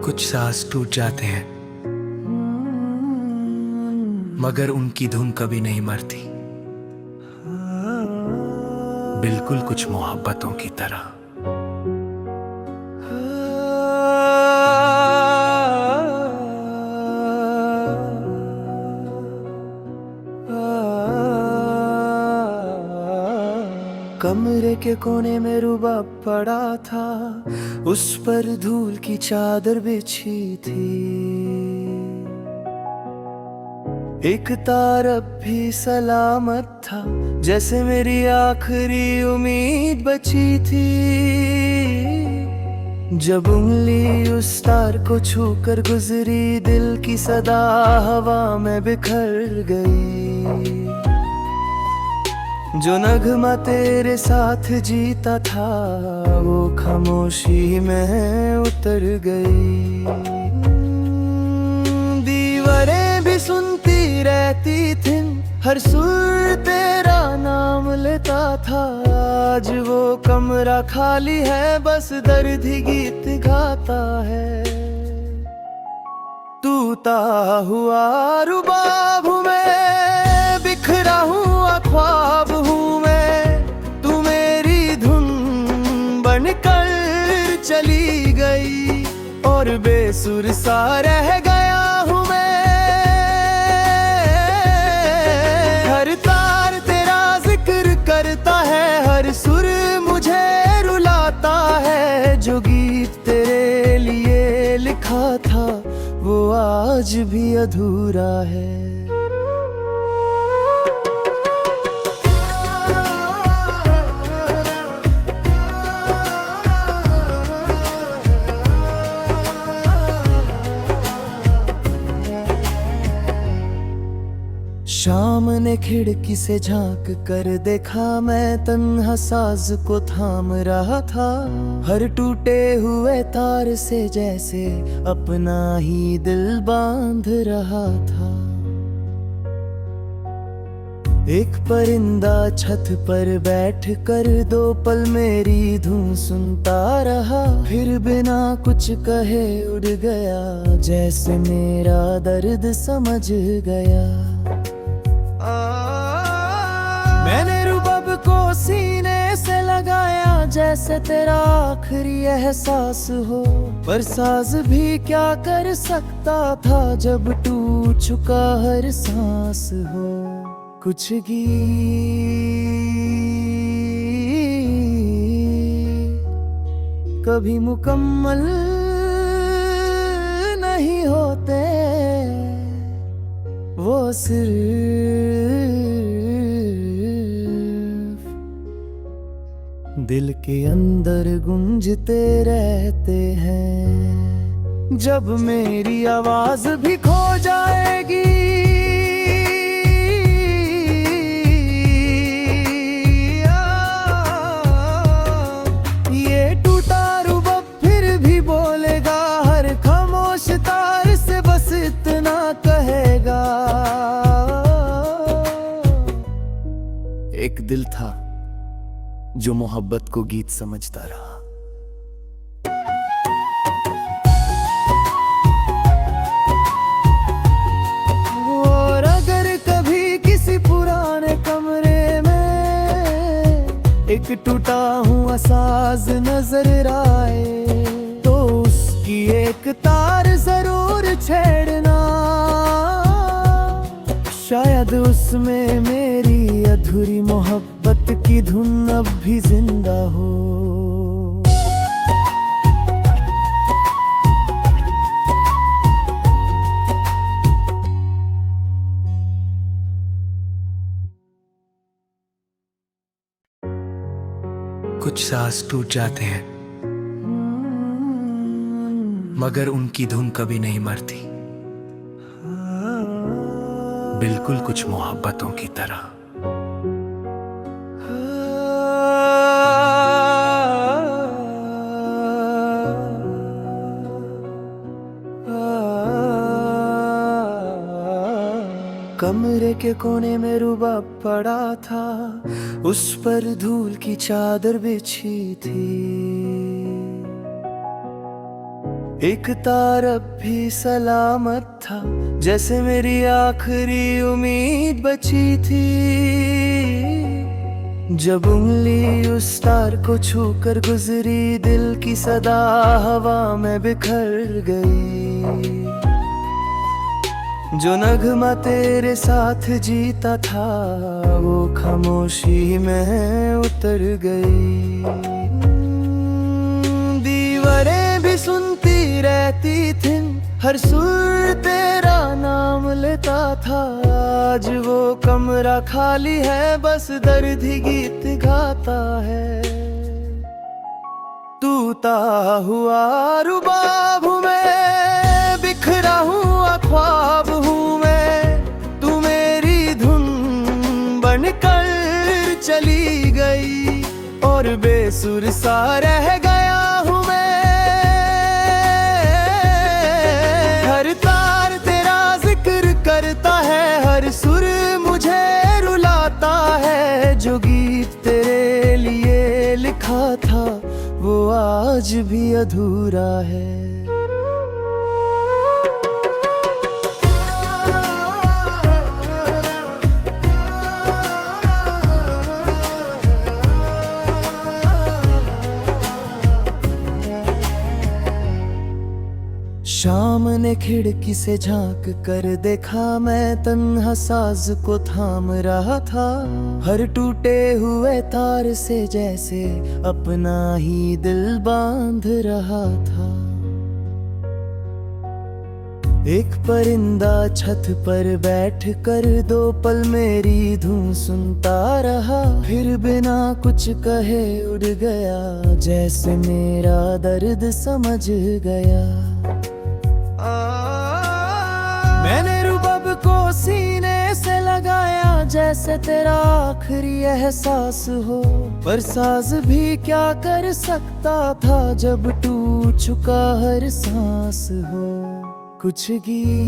कुछ सांस टूट जाते हैं मगर उनकी धुन कभी नहीं मरती। बिल्कुल कुछ मोहब्बतों की तरह। कमरे के कोने में रुबाब पड़ा था, उस पर धूल की चादर बिछी थी। एक तार अब भी सलामत था, जैसे मेरी आखिरी उम्मीद बची थी। जब उंगली उस तार को छूकर गुजरी, दिल की सदा हवा में बिखर गई। जो नगमा तेरे साथ जीता था, वो खामोशी में उतर गई। दीवारें भी सुनती रहती थीं, हर सुर तेरा नाम लेता था। आज वो कमरा खाली है, बस दर्द ही गीत गाता है। टूटा हुआ रुबाब हूँ मैं, बिखरा हुआ ख्वाब हूँ मैं। तू मेरी धुन बनकर चली गई और बेसुर सा रह गया हूँ मैं। हर तार तेरा जिक्र करता है, हर सुर मुझे रुलाता है। जो गीत तेरे लिए लिखा था, वो आज भी अधूरा है। शाम ने खिड़की से झांक कर देखा, मैं तन्हा साज को थाम रहा था। हर टूटे हुए तार से जैसे अपना ही दिल बांध रहा था। एक परिंदा छत पर बैठ कर 2 पल मेरी धुन सुनता रहा, फिर बिना कुछ कहे उड़ गया, जैसे मेरा दर्द समझ गया। मैंने रुबाब को सीने से लगाया, जैसे तेरा आखिरी एहसास हो। पर साज भी क्या कर सकता था, जब टूट चुका हर सांस हो। कुछ गीत कभी मुकम्मल नहीं होते, वो सिर्फ दिल के अंदर गूंजते रहते हैं। जब मेरी आवाज भी खो जाएगी, ये टूटा रुबाब फिर भी बोलेगा। हर खामोश तार से बस इतना कहेगा। एक दिल था जो मोहब्बत को गीत समझता रहा। और अगर कभी किसी पुराने कमरे में एक टूटा हुआ साज नजर आए, तो उसकी एक तार जरूर छेड़ना। शायद उसमें मेरी अधूरी मोहब्बत की धुन अब भी जिंदा हो। कुछ सांस टूट जाते हैं मगर उनकी धुन कभी नहीं मरती। बिल्कुल कुछ मोहब्बतों की तरह। कमरे के कोने में रुबाब पड़ा था, उस पर धूल की चादर बिछी थी। एक तार अब भी सलामत था, जैसे मेरी आखिरी उम्मीद बची थी। जब उंगली उस तार को छूकर गुजरी, दिल की सदा हवा में बिखर गई। जो नगमा तेरे साथ जीता था, वो खामोशी में उतर गई। दीवारें भी सुनती रहती थीं, हर सुर तेरा नाम लेता था। आज वो कमरा खाली है, बस दर्द ही गीत गाता है। टूटा हुआ रुबाब हूँ मैं, बिखरा हुआ ख्वाब हूँ मैं। तू मेरी धुन बनकर चली गई, और बेसुर सा रह गया हूँ मैं। हर तार तेरा जिक्र करता है, हर सुर मुझे रुलाता है। जो गीत तेरे लिए लिखा था, वो आज भी अधूरा है। शाम ने खिड़की से झांक कर देखा, मैं तन्हा साज को थाम रहा था। हर टूटे हुए तार से जैसे अपना ही दिल बांध रहा था। एक परिंदा छत पर बैठ कर 2 पल मेरी धुन सुनता रहा, फिर बिना कुछ कहे उड़ गया, जैसे मेरा दर्द समझ गया। मैंने रुबाब को सीने से लगाया, जैसे तेरा आखिरी एहसास हो। पर साज भी क्या कर सकता था, जब टूट चुका हर सांस हो। कुछ गीत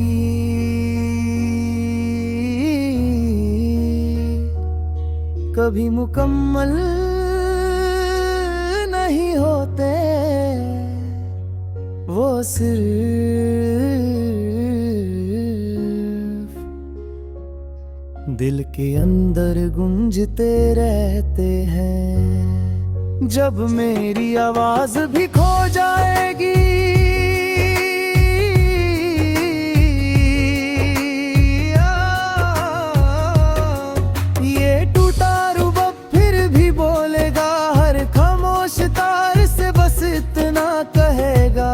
कभी मुकम्मल नहीं होते, वो सिर्फ दिल के अंदर गूंजते रहते हैं। जब मेरी आवाज भी खो जाएगी, ये टूटा रुबाब फिर भी बोलेगा, हर खामोश तार से बस इतना कहेगा।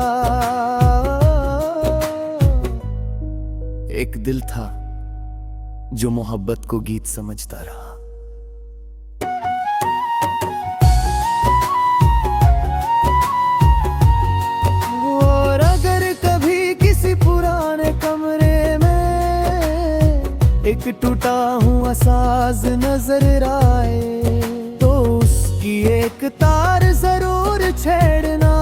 एक दिल था जो मोहब्बत को गीत समझता रहा। और अगर कभी किसी पुराने कमरे में एक टूटा हुआ साज नजर आए, तो उसकी एक तार जरूर छेड़ना।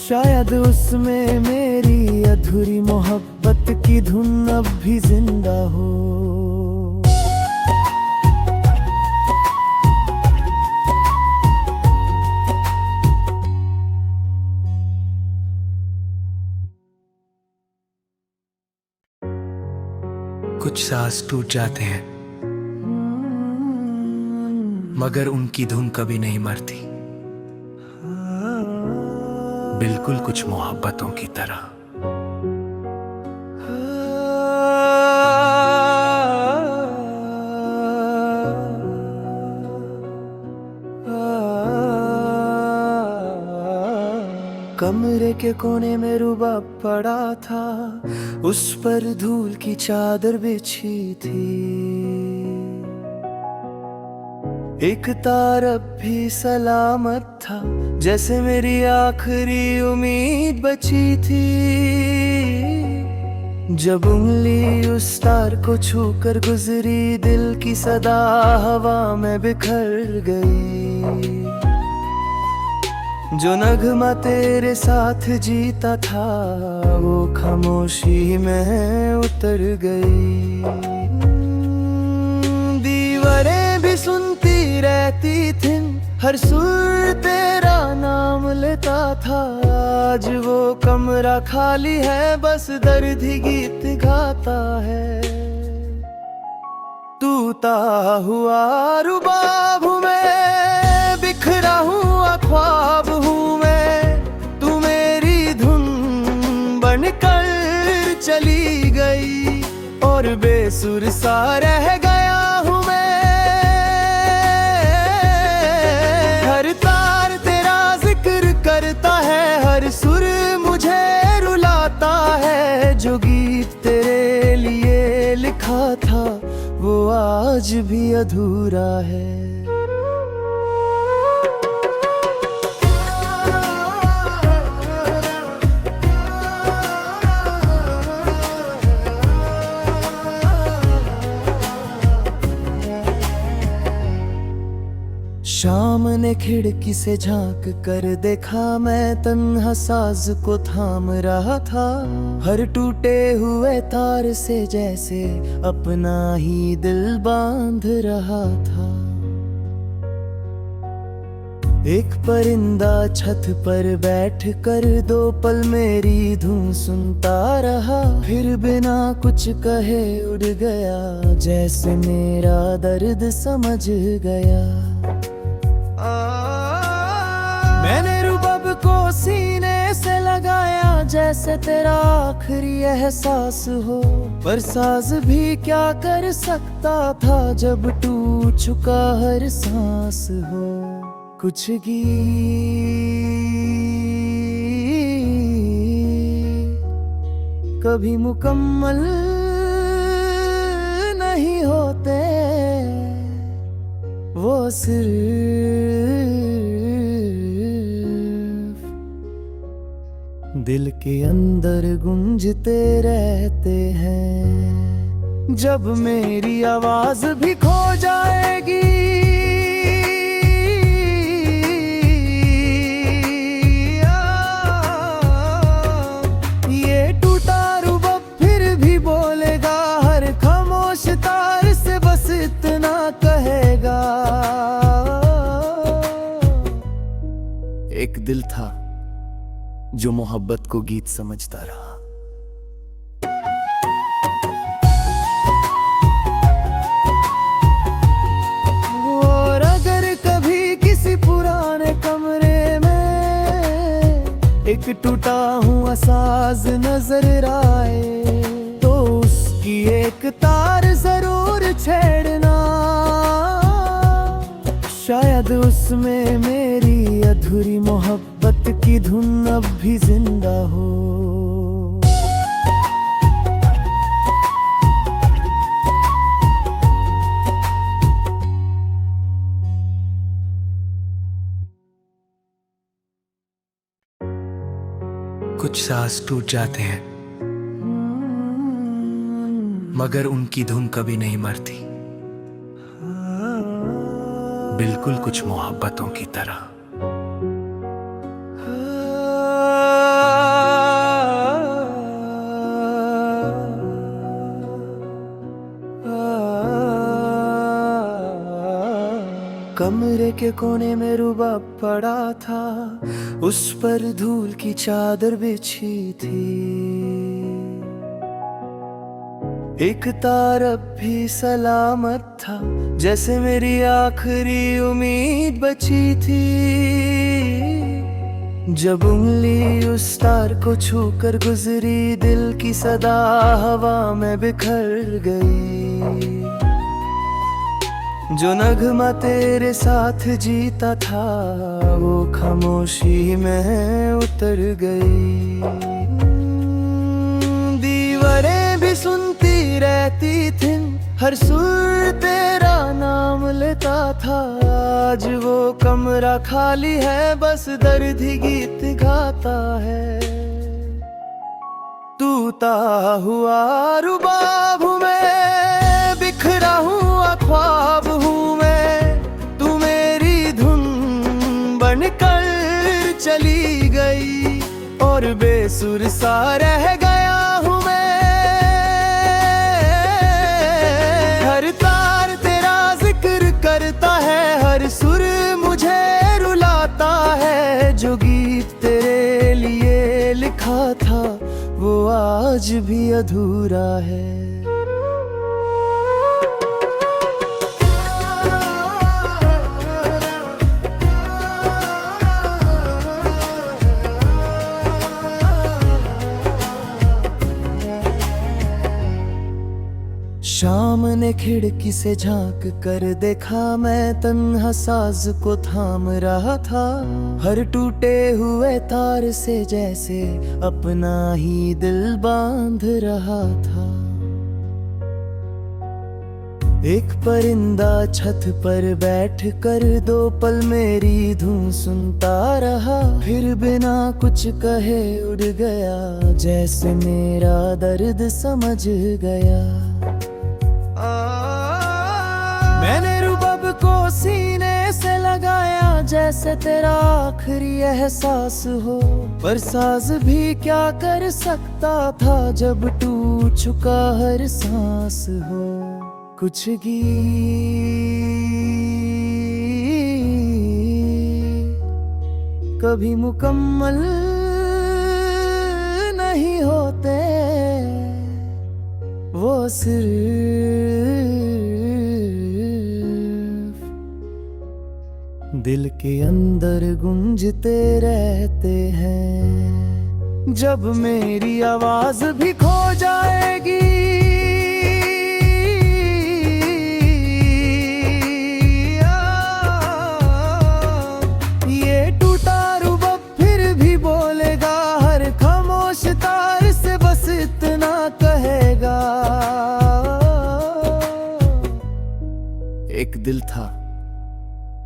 शायद उसमें मेरी अधूरी मोहब्बत की धुन अब भी जिंदा हो। कुछ सांस टूट जाते हैं, मगर उनकी धुन कभी नहीं मरती। बिल्कुल कुछ मोहब्बतों की तरह। कमरे के कोने में रुबाब पड़ा था, उस पर धूल की चादर बिछी थी। एक तार अब भी सलामत था, जैसे मेरी आखिरी उम्मीद बची थी। जब उंगली उस तार को छूकर गुजरी, दिल की सदा हवा में बिखर गई। जो नगमा तेरे साथ जीता था, वो खामोशी में उतर गई। दीवारें भी सुनती रहती थीं, हर सुर तेरा नाम लेता था। आज वो कमरा खाली है, बस दर्द ही गीत गाता है। टूटा हुआ रुबाब हूँ मैं, बिखरा हुआ ख्वाब हूँ मैं, तू मेरी धुन बनकर चली गई और बेसुर सा रह गया हूँ मैं। हर तार तेरा जिक्र करता है, हर सुर मुझे रुलाता है। जो गीत तेरे लिए लिखा था वो आज भी अधूरा है। शाम ने खिड़की से झांक कर देखा, मैं तन्हा साज को थाम रहा था। हर टूटे हुए तार से जैसे अपना ही दिल बांध रहा था। एक परिंदा छत पर बैठ कर 2 पल मेरी धुन सुनता रहा, फिर बिना कुछ कहे उड़ गया, जैसे मेरा दर्द समझ गया। मैंने रुबाब को सीने से लगाया, जैसे तेरा आखिरी एहसास हो। पर साज भी क्या कर सकता था जब टूट चुका हर सांस हो। कुछ गीत कभी मुकम्मल नहीं होते, वो सिर्फ दिल के अंदर गूंजते रहते हैं। जब मेरी आवाज भी खो जाएगी, ये टूटा रुबाब फिर भी बोलेगा, हर खामोश तार से बस इतना कहेगा। एक दिल था जो मोहब्बत को गीत समझता रहा। और अगर कभी किसी पुराने कमरे में एक टूटा हुआ साज नजर आए, तो उसकी एक तार जरूर छेड़ना। शायद उसमें मेरी अधूरी मोहब्बत की धुन अब भी जिंदा हो। कुछ सांस टूट जाते हैं, मगर उनकी धुन कभी नहीं मरती। बिल्कुल कुछ मोहब्बतों की तरह। कमरे के कोने में रुबाब पड़ा था, उस पर धूल की चादर बिछी थी। एक तार अब भी सलामत था, जैसे मेरी आखिरी उम्मीद बची थी। जब उंगली उस तार को छूकर गुजरी, दिल की सदा हवा में बिखर गई। जो नगमा तेरे साथ जीता था, वो खामोशी में उतर गई। दीवारें भी सुनती रहती थी, हर सुर तेरा नाम लेता था। आज वो कमरा खाली है, बस दर्द ही गीत गाता है। टूटा हुआ रुबाब हूँ मैं, बिखरा हुआ ख्वाब हूँ मैं, तू मेरी धुन बनकर चली गई और बेसुर सा रह गया हूँ मैं। हर तार तेरा जिक्र करता है, हर सुर मुझे जो गीत तेरे लिए लिखा था वो आज भी अधूरा है। शाम ने खिड़की से झांक कर देखा, मैं तन्हा साज को थाम रहा था। हर टूटे हुए तार से जैसे अपना ही दिल बांध रहा था। एक परिंदा छत पर बैठ कर 2 पल मेरी धुन सुनता रहा, फिर बिना कुछ कहे उड़ गया, जैसे मेरा दर्द समझ गया। मैंने रुबाब को सीने से लगाया, जैसे तेरा आखिरी एहसास हो, पर साज भी क्या कर सकता था जब टूट चुका हर सांस हो। कुछ गीत कभी मुकम्मल नहीं होते, वो सिर्फ दिल के अंदर गूंजते रहते हैं। जब मेरी आवाज भी खो जाएगी, ये टूटा रुबाब फिर भी बोलेगा, हर खामोश तार से बस इतना कहेगा। एक दिल था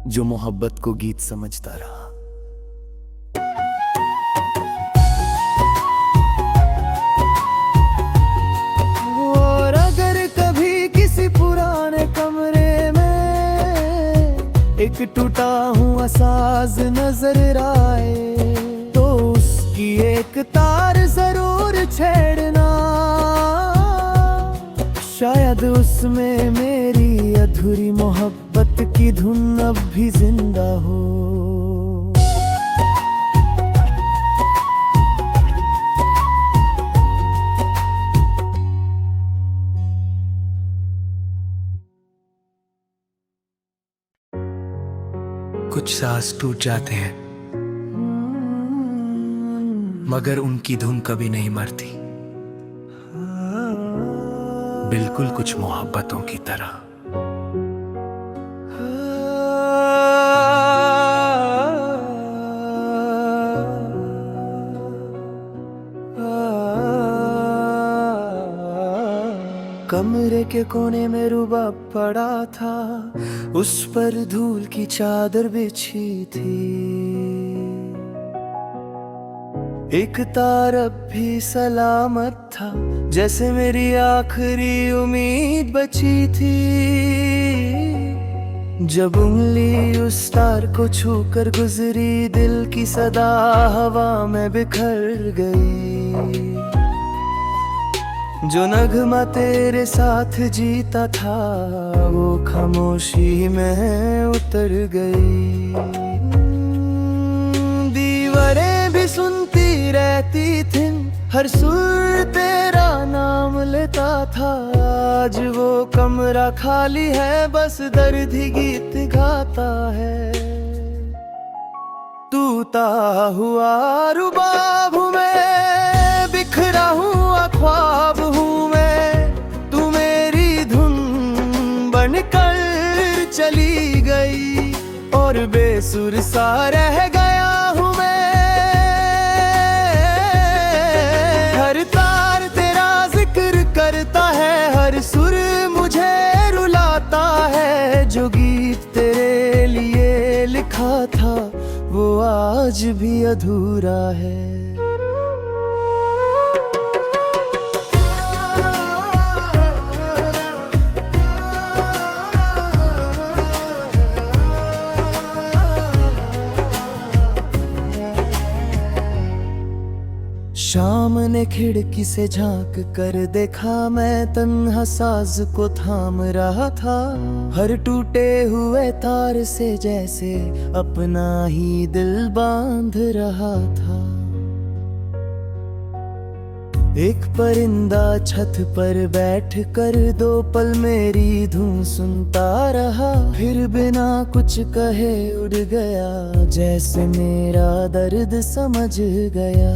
जो मोहब्बत को गीत समझता रहा। और अगर कभी किसी पुराने कमरे में एक टूटा हुआ साज नजर आए, तो उसकी एक तार जरूर छेड़ना, शायद उसमें मेरी अधूरी मोहब्बत की धुन अब भी जिंदा हो। कुछ सांस टूट जाते हैं, मगर उनकी धुन कभी नहीं मरती, बिल्कुल कुछ मोहब्बतों की तरह। कमरे के कोने में रुबाब पड़ा था, उस पर धूल की चादर बिछी थी। एक तार अब भी सलामत था, जैसे मेरी आखिरी उम्मीद बची थी। जब उंगली उस तार को छूकर गुजरी, दिल की सदा हवा में बिखर गई। जो नगमा तेरे साथ जीता था, वो खामोशी में उतर गई। दीवारें भी सुनती रहती थी, हर सुर तेरा नाम लेता था। आज वो कमरा खाली है, बस दर्द ही गीत गाता है। टूटा हुआ रुबाब हूँ मैं, बिखरा हुआ ख्वाब हूँ मैं, तू मेरी धुन बनकर चली गई, और बेसुर सा रह गया हूँ मैं। हर तार तेरा जिक्र करता है, हर सुर मुझे रुलाता है। जो गीत तेरे लिए लिखा था वो आज भी अधूरा है। शाम ने खिड़की से झांक कर देखा, मैं तन्हा साज को थाम रहा था। हर टूटे हुए तार से जैसे अपना ही दिल बांध रहा था। एक परिंदा छत पर बैठ कर 2 पल मेरी धुन सुनता रहा, फिर बिना कुछ कहे उड़ गया, जैसे मेरा दर्द समझ गया।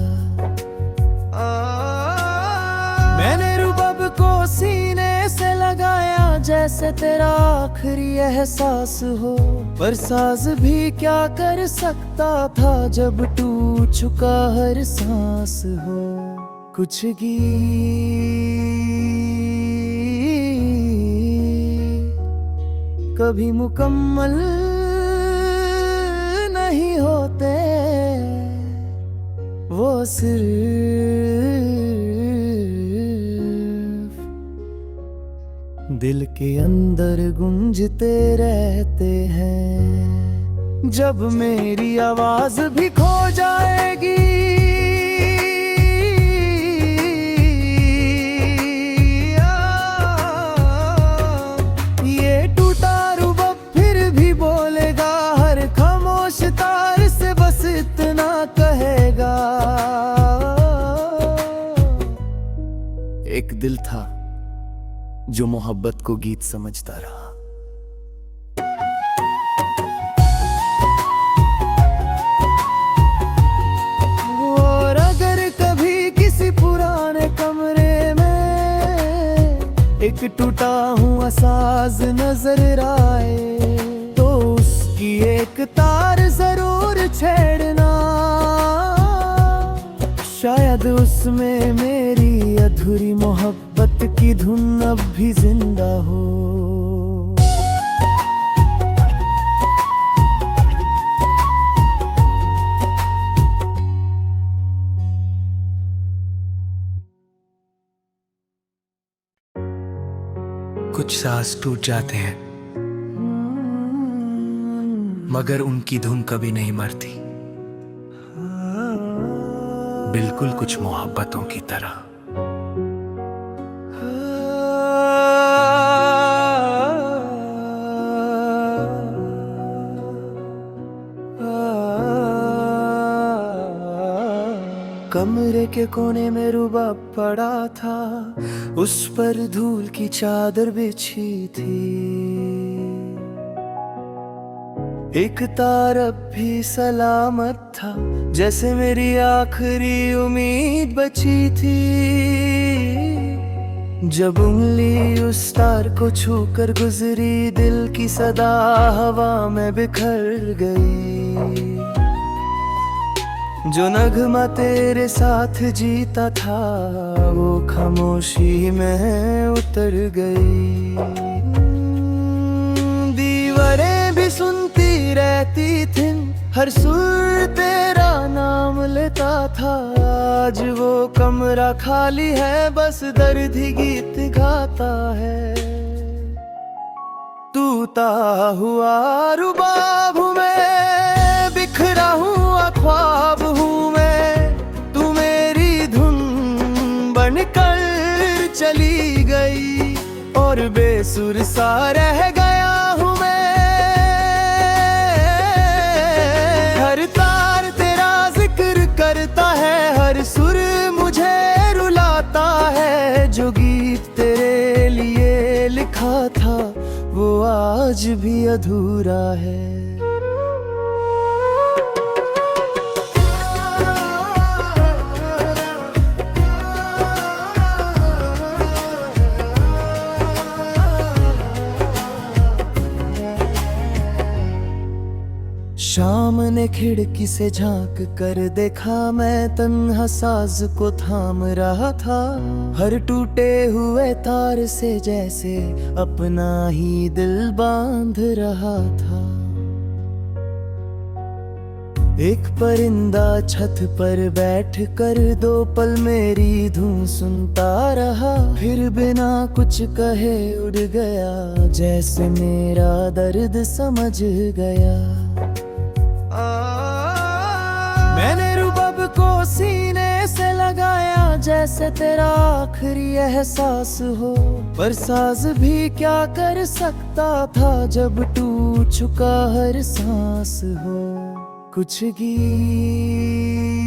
मैंने रुबाब को सीने से लगाया, जैसे तेरा आखिरी एहसास हो, पर साज भी क्या कर सकता था जब टूट चुका हर सांस हो। कुछ गीत कभी मुकम्मल नहीं होते, वो सिर्फ दिल के अंदर गूंजते रहते हैं। जब मेरी आवाज भी खो जाएगी, ये टूटा रुबाब फिर भी बोलेगा, हर खामोश तार से बस इतना कहेगा। एक दिल था जो मोहब्बत को गीत समझता रहा। और अगर कभी किसी पुराने कमरे में एक टूटा हुआ साज नजर आए, तो उसकी एक तार जरूर छेड़ना, शायद उसमें मेरी अधूरी मोहब्बत की धुन अब भी जिंदा हो। कुछ सांस टूट जाते हैं, मगर उनकी धुन कभी नहीं मरती, बिल्कुल कुछ मोहब्बतों की तरह। कमरे के कोने में रुबाब पड़ा था, उस पर धूल की चादर बिछी थी। एक तार अब भी सलामत था, जैसे मेरी आखिरी उम्मीद बची थी। जब उंगली उस तार को छूकर गुजरी, दिल की सदा हवा में बिखर गई। जो नगमा तेरे साथ जीता था, वो खामोशी में उतर गई। दीवारें भी सुनती रहती थी, हर सुर तेरा नाम लेता था। आज वो कमरा खाली है, बस दर्द ही गीत गाता है। टूटा हुआ रुबाब हूँ मैं, बिखरा हुआ ख्वाब हूँ मैं, तू मेरी धुन बनकर चली गई, और बेसुर सा रह गया हूँ मैं। हर तार तेरा जिक्र करता है, हर सुर मुझे रुलाता है। जो गीत तेरे लिए लिखा था, वो आज भी अधूरा है। शाम ने खिड़की से झांक कर देखा, मैं तन्हा साज को थाम रहा था। हर टूटे हुए तार से जैसे अपना ही दिल बांध रहा था। एक परिंदा छत पर बैठ कर 2 पल मेरी धुन सुनता रहा, फिर बिना कुछ कहे उड़ गया, जैसे मेरा दर्द समझ गया। मैंने रुबाब को सीने से लगा जैसे तेरा आखिरी एहसास हो। पर साज भी क्या कर सकता था जब टूट चुका हर सांस हो। कुछ गीत